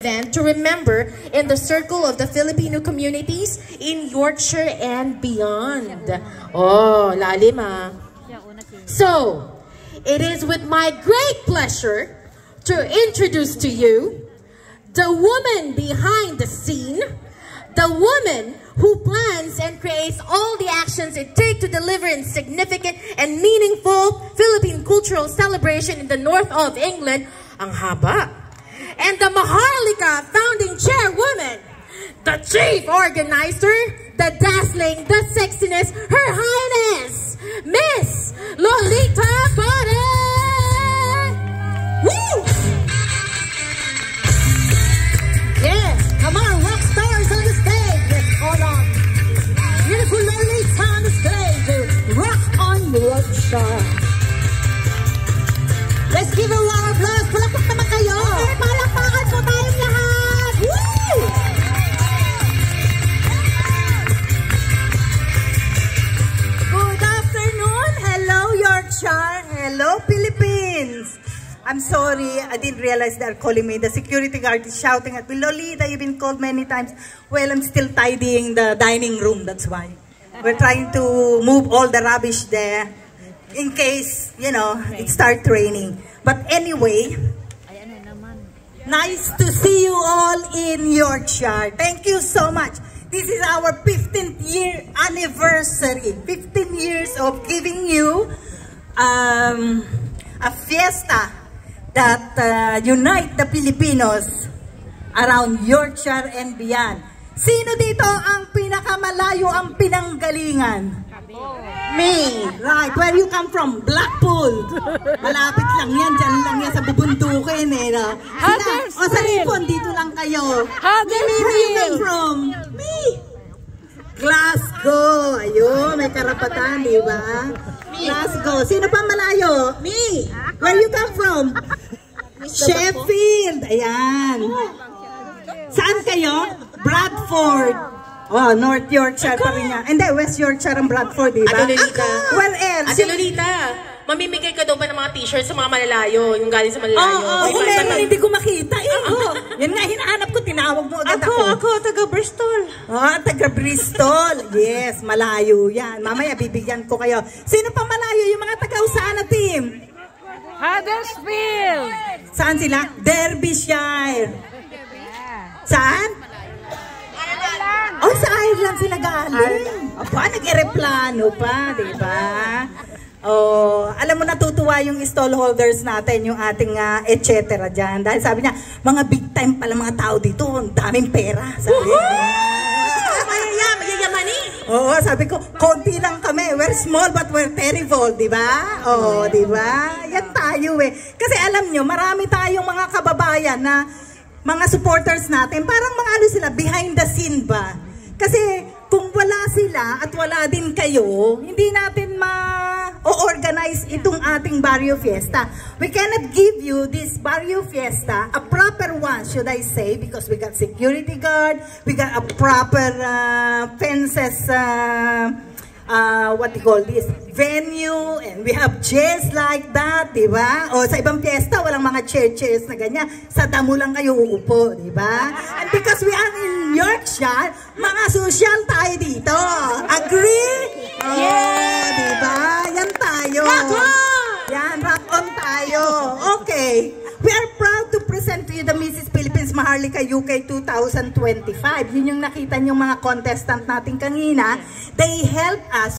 event to remember in the circle of the Filipino communities in Yorkshire and beyond. Oh, lalim ah. So, it is with my great pleasure to introduce to you the woman behind the scene, the woman who plans and creates all the actions it takes to deliver in significant and meaningful Philippine cultural celebration in the north of England, ang haba. And the Maharlika founding chairwoman, the chief organizer, the dazzling, the sexiness, Her Highness, Miss Lolita Bote! Woo! Yes, come on, rock stars on the stage. Yes, hold on. Beautiful Lolita on the stage. Rock on Yorkshire. Let's give a round of applause. Palakpak naman kayo. Palakpakan po tayong lahat. Woo! Good afternoon. Hello, Yorkshire. Hello, Philippines. I'm sorry, I didn't realize they're calling me. The security guard is shouting at me, Lolita, you've been called many times. Well, I'm still tidying the dining room, that's why. We're trying to move all the rubbish there in case, you know, it starts raining. But anyway, nice to see you all in Yorkshire. Thank you so much. This is our 15th year anniversary. 15 years of giving you a fiesta that unite the Filipinos around Yorkshire and beyond. Sino dito ang pinakamalayo ang pinanggalingan? Me. Right. Where you come from? Blackpool. Malapit lang yan. Diyan lang yan sa bubundukin eh. No? O sa Ripon, dito lang kayo. Where you come from? Me. Glasgow. Ayun, may karapatan, di ba? Glasgow. Sino pa malayo? Me. Where you come from? Sheffield. Ayan. Saan kayo? Bradford. Oh, North Yorkshire pa rin yan. Hindi, West Yorkshire ang Bradford, di ba? Ate Lolita. Where else? Ate Lolita, mamimigay ka daw pa ng mga t-shirts sa mga malalayo, yung galing sa malalayo. Oo, meron, hindi ko makita. Yan nga, hinahanap ko, tinawag mo agad ako. Ako, taga Bristol. Taga Bristol. Yes, malayo yan. Mamaya, bibigyan ko kayo. Sino pa malayo? Yung mga taga-Usana team? Huddersfield. Saan sila? Derbyshire. Saan? Oh, sa Ireland sila galing. Aba, nag-aeroplano pa, di ba? Oh, alam mo, natutuwa yung stallholders natin, yung ating et cetera dyan. Dahil sabi niya, mga big time pala mga tao dito, ang daming pera. Sabi niya. Mayayamanin. Oo, sabi ko, konti lang kami. We're small but we're terrible, di ba? Oh, di ba? Yan tayo eh. Kasi alam nyo, marami tayong mga kababayan na mga supporters natin, parang mga ano sila, behind the scene ba? Kasi kung wala sila at wala din kayo, hindi natin ma-organize itong ating Barrio Fiesta. We cannot give you this Barrio Fiesta, a proper one, should I say, because we got security guard, we got a proper fences, what you call this, venue, and we have chairs like that, di ba? O sa ibang fiesta, walang mga chairs na ganyan. Sa damo lang kayo uupo, di ba? And because we are in Yorkshire, mga social tayo dito. Agree? Oh, di ba? Yan tayo. Rock on! Yan, rock on tayo. Okay. We are proud to present to you the Mrs. Philippines Maharlika UK 2025. Yun yung nakita niyong mga contestant natin kanina. They help us